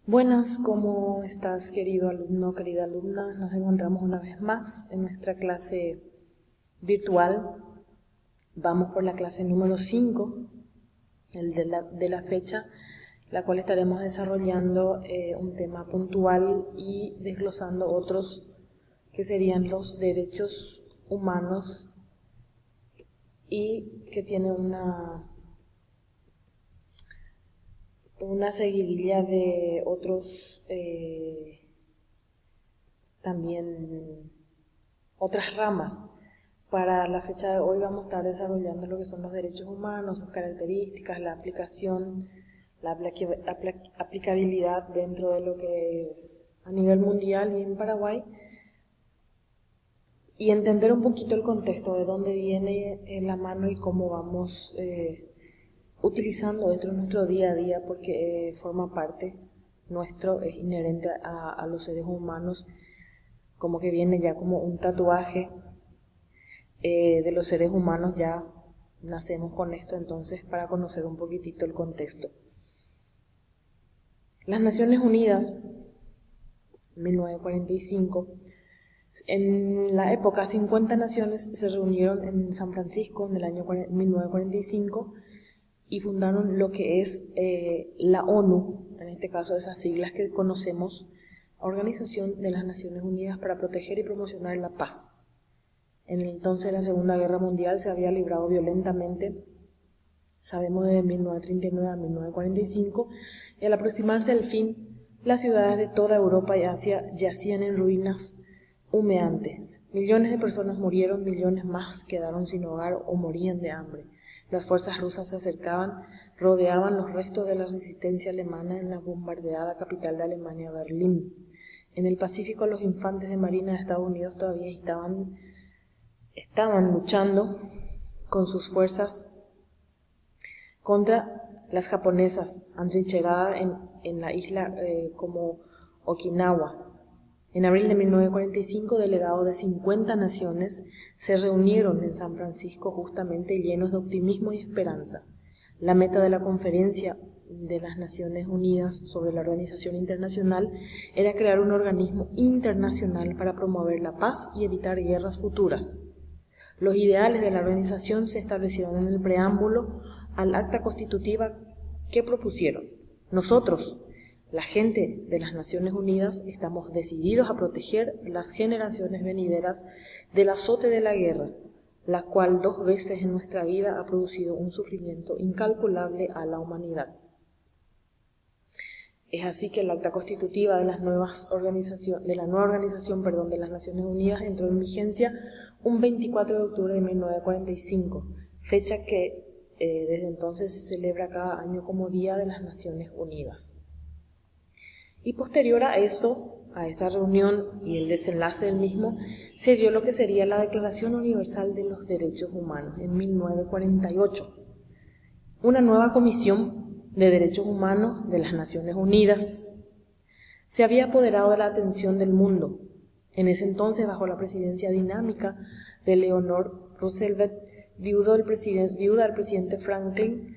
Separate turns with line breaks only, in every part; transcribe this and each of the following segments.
Buenas, ¿cómo estás, querido alumno, querida alumna? Nos encontramos una vez más en nuestra clase virtual. Vamos por la clase número 5, el de la fecha, la cual estaremos desarrollando un tema puntual y desglosando otros que serían los derechos humanos y que tiene una seguidilla de otros también otras ramas. Para la fecha de hoy vamos a estar desarrollando lo que son los derechos humanos, sus características, la aplicación, la aplicabilidad dentro de lo que es a nivel mundial y en Paraguay, y entender un poquito el contexto de dónde viene la mano y cómo vamos utilizando dentro de nuestro día a día, porque forma parte nuestro, es inherente a los seres humanos, como que viene ya como un tatuaje de los seres humanos, ya nacemos con esto. Entonces, para conocer un poquitito el contexto. Las Naciones Unidas, 1945, en la época 50 naciones se reunieron en San Francisco en el año 1945 y fundaron lo que es la ONU, en este caso esas siglas que conocemos, Organización de las Naciones Unidas para proteger y promocionar la paz. En el entonces la Segunda Guerra Mundial se había librado violentamente, sabemos desde 1939 a 1945, y al aproximarse el fin, las ciudades de toda Europa y Asia yacían en ruinas humeantes. Millones de personas murieron, millones más quedaron sin hogar o morían de hambre. Las fuerzas rusas se acercaban, rodeaban los restos de la resistencia alemana en la bombardeada capital de Alemania, Berlín. En el Pacífico, los infantes de Marina de Estados Unidos todavía estaban luchando con sus fuerzas contra las japonesas, atrincheradas en la isla como Okinawa. En abril de 1945, delegados de 50 naciones se reunieron en San Francisco justamente llenos de optimismo y esperanza. La meta de la conferencia de las Naciones Unidas sobre la Organización Internacional era crear un organismo internacional para promover la paz y evitar guerras futuras. Los ideales de la organización se establecieron en el preámbulo al acta constitutiva que propusieron. Nosotros, la gente de las Naciones Unidas, estamos decididos a proteger las generaciones venideras del azote de la guerra, la cual 2 veces en nuestra vida ha producido un sufrimiento incalculable a la humanidad. Es así que el acta constitutiva de la nueva organización de las Naciones Unidas entró en vigencia un 24 de octubre de 1945, fecha que desde entonces se celebra cada año como Día de las Naciones Unidas. Y posterior a esto, a esta reunión y el desenlace del mismo, se dio lo que sería la Declaración Universal de los Derechos Humanos en 1948. Una nueva comisión de Derechos Humanos de las Naciones Unidas se había apoderado de la atención del mundo. En ese entonces, bajo la presidencia dinámica de Eleanor Roosevelt, viuda del presidente Franklin,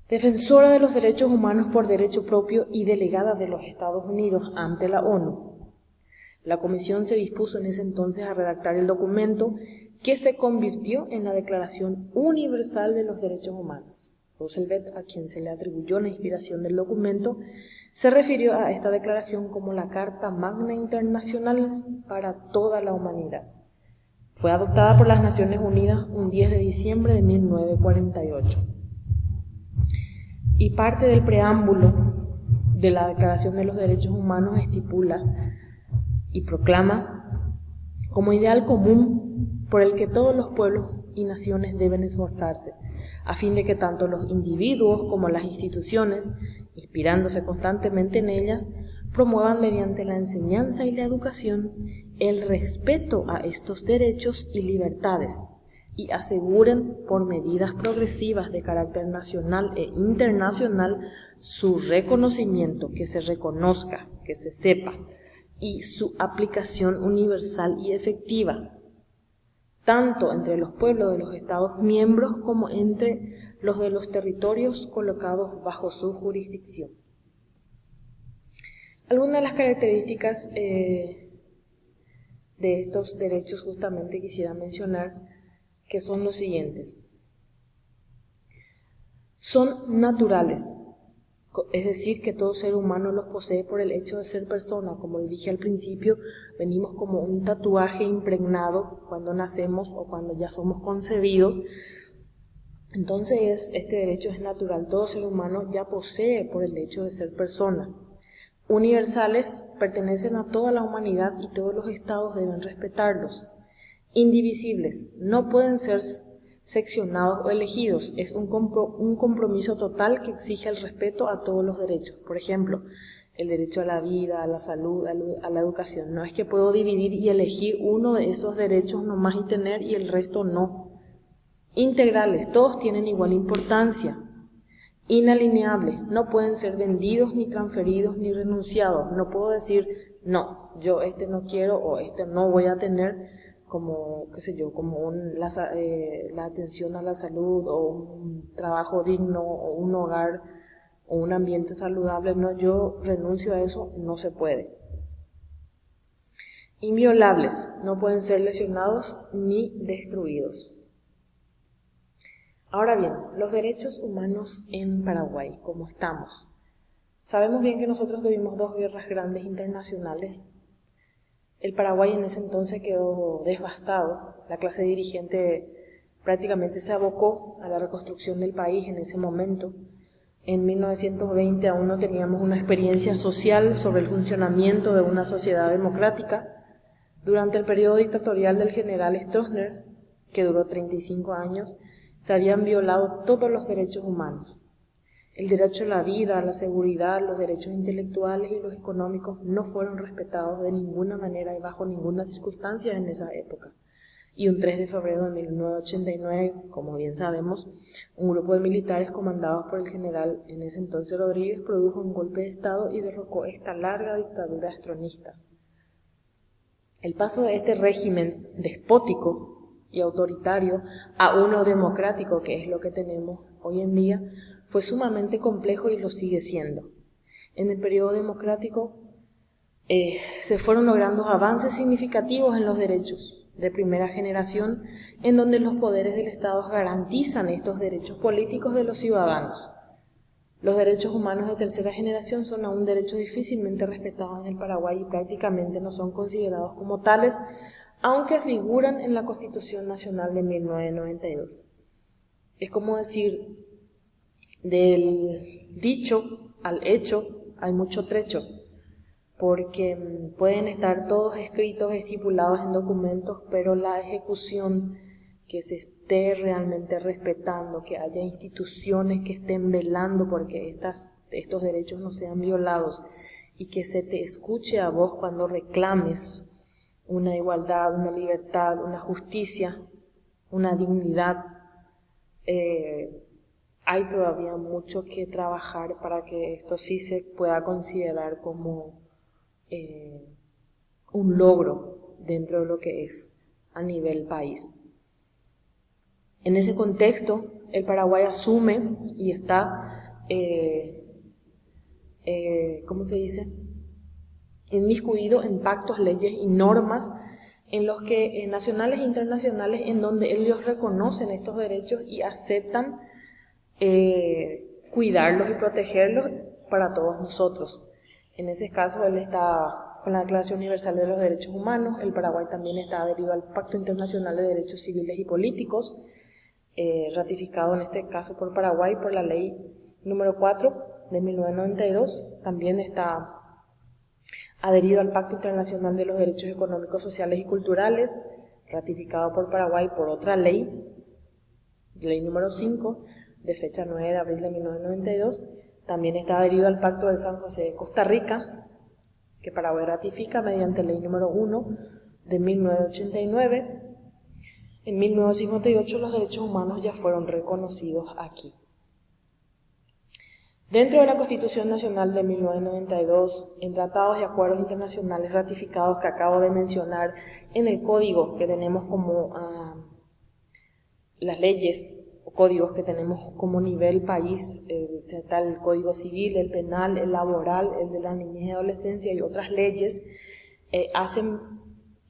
defensora de los derechos humanos por derecho propio y delegada de los Estados Unidos ante la ONU. La comisión se dispuso en ese entonces a redactar el documento que se convirtió en la Declaración Universal de los Derechos Humanos. Roosevelt, a quien se le atribuyó la inspiración del documento, se refirió a esta declaración como la Carta Magna Internacional para toda la humanidad. Fue adoptada por las Naciones Unidas un 10 de diciembre de 1948. Y parte del preámbulo de la Declaración de los Derechos Humanos estipula y proclama como ideal común por el que todos los pueblos y naciones deben esforzarse, a fin de que tanto los individuos como las instituciones, inspirándose constantemente en ellas, promuevan mediante la enseñanza y la educación el respeto a estos derechos y libertades, y aseguren por medidas progresivas de carácter nacional e internacional su reconocimiento, que se reconozca, que se sepa, y su aplicación universal y efectiva, tanto entre los pueblos de los Estados miembros como entre los de los territorios colocados bajo su jurisdicción. Algunas de las características de estos derechos justamente quisiera mencionar, que son los siguientes. Son naturales, es decir, que todo ser humano los posee por el hecho de ser persona. Como le dije al principio, venimos como un tatuaje impregnado cuando nacemos o cuando ya somos concebidos. Entonces, este derecho es natural, todo ser humano ya posee por el hecho de ser persona. Universales, pertenecen a toda la humanidad y todos los estados deben respetarlos. Indivisibles, no pueden ser seccionados o elegidos, es un compromiso total que exige el respeto a todos los derechos. Por ejemplo, el derecho a la vida, a la salud, a la educación. No es que puedo dividir y elegir uno de esos derechos nomás y tener y el resto no. Integrales, todos tienen igual importancia. Inalineables, no pueden ser vendidos, ni transferidos, ni renunciados. No puedo decir, no, yo este no quiero o este no voy a tener, como, qué sé yo, como la atención a la salud o un trabajo digno o un hogar o un ambiente saludable. No, yo renuncio a eso, no se puede. Inviolables, no pueden ser lesionados ni destruidos. Ahora bien, los derechos humanos en Paraguay, ¿cómo estamos? Sabemos bien que nosotros tuvimos 2 guerras grandes internacionales. El Paraguay en ese entonces quedó devastado. La clase dirigente prácticamente se abocó a la reconstrucción del país en ese momento. En 1920 aún no teníamos una experiencia social sobre el funcionamiento de una sociedad democrática. Durante el periodo dictatorial del general Stroessner, que duró 35 años, se habían violado todos los derechos humanos. El derecho a la vida, a la seguridad, los derechos intelectuales y los económicos no fueron respetados de ninguna manera y bajo ninguna circunstancia en esa época. Y un 3 de febrero de 1989, como bien sabemos, un grupo de militares comandados por el general en ese entonces Rodríguez produjo un golpe de Estado y derrocó esta larga dictadura stronista. El paso de este régimen despótico y autoritario a uno democrático, que es lo que tenemos hoy en día, fue sumamente complejo y lo sigue siendo. En el periodo democrático se fueron logrando avances significativos en los derechos de primera generación, en donde los poderes del Estado garantizan estos derechos políticos de los ciudadanos. Los derechos humanos de tercera generación son aún derechos difícilmente respetados en el Paraguay y prácticamente no son considerados como tales, aunque figuran en la Constitución Nacional de 1992. Es como decir, del dicho al hecho hay mucho trecho, porque pueden estar todos escritos, estipulados en documentos, pero la ejecución, que se esté realmente respetando, que haya instituciones que estén velando porque estos derechos no sean violados y que se te escuche a vos cuando reclames una igualdad, una libertad, una justicia, una dignidad. Hay todavía mucho que trabajar para que esto sí se pueda considerar como un logro dentro de lo que es a nivel país. En ese contexto, el Paraguay asume y está, ¿cómo se dice?, inmiscuido en pactos, leyes y normas en los que nacionales e internacionales, en donde ellos reconocen estos derechos y aceptan cuidarlos y protegerlos para todos nosotros. En ese caso, él está con la Declaración Universal de los Derechos Humanos. El Paraguay también está adherido al Pacto Internacional de Derechos Civiles y Políticos, ratificado en este caso por Paraguay por la ley número 4 de 1992. También está adherido al Pacto Internacional de los Derechos Económicos, Sociales y Culturales, ratificado por Paraguay por otra ley, ley número 5, de fecha 9 de abril de 1992. También está adherido al Pacto de San José de Costa Rica, que Paraguay ratifica mediante ley número 1 de 1989. En 1958 los derechos humanos ya fueron reconocidos aquí. Dentro de la Constitución Nacional de 1992, en tratados y acuerdos internacionales ratificados que acabo de mencionar, en el código que tenemos como las leyes códigos que tenemos como nivel país, está el Código Civil, el Penal, el Laboral, el de la Niñez y Adolescencia y otras leyes, hacen,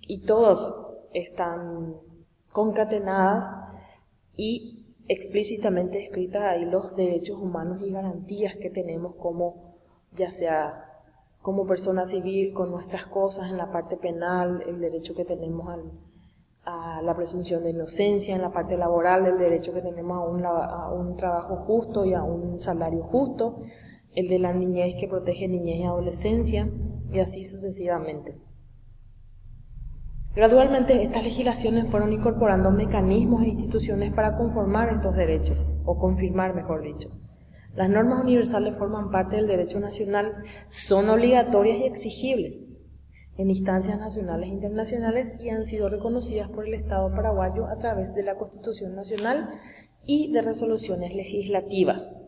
y todas están concatenadas y explícitamente escritas ahí los derechos humanos y garantías que tenemos como, ya sea como persona civil, con nuestras cosas en la parte penal, el derecho que tenemos a la presunción de inocencia, en la parte laboral, el derecho que tenemos a un trabajo justo y a un salario justo, el de la niñez que protege niñez y adolescencia, y así sucesivamente. Gradualmente estas legislaciones fueron incorporando mecanismos e instituciones para conformar estos derechos, o confirmar mejor dicho. Las normas universales forman parte del derecho nacional, son obligatorias y exigibles en instancias nacionales e internacionales y han sido reconocidas por el Estado paraguayo a través de la Constitución Nacional y de resoluciones legislativas.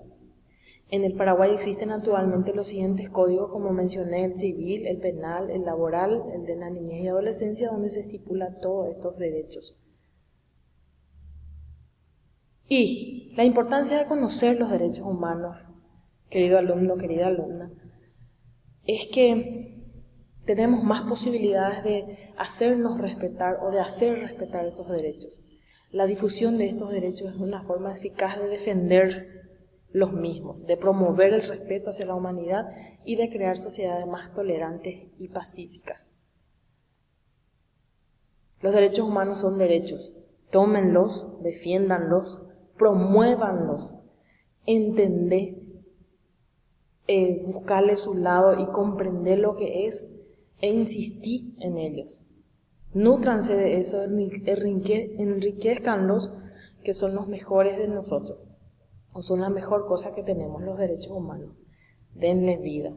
En el Paraguay existen actualmente los siguientes códigos, como mencioné: el civil, el penal, el laboral, el de la niñez y adolescencia, donde se estipula todos estos derechos. Y la importancia de conocer los derechos humanos, querido alumno, querida alumna, es que tenemos más posibilidades de hacernos respetar o de hacer respetar esos derechos. La difusión de estos derechos es una forma eficaz de defender los mismos, de promover el respeto hacia la humanidad y de crear sociedades más tolerantes y pacíficas. Los derechos humanos son derechos. Tómenlos, defiéndanlos, promuévanlos, entendé, buscarle su lado y comprender lo que es e insistí en ellos. Nútranse de eso, enriquezcanlos, que son los mejores de nosotros, o son la mejor cosa que tenemos, los derechos humanos. Denle vida.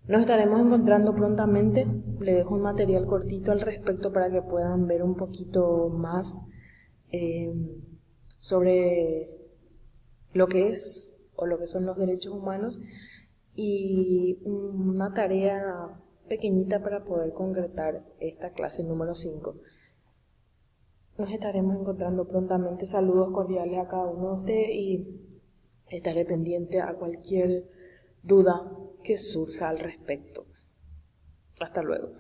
Nos estaremos encontrando prontamente. Le dejo un material cortito al respecto para que puedan ver un poquito más sobre lo que es o lo que son los derechos humanos y una tarea pequeñita para poder concretar esta clase número 5. Nos estaremos encontrando prontamente. Saludos cordiales a cada uno de ustedes y estaré pendiente a cualquier duda que surja al respecto. Hasta luego.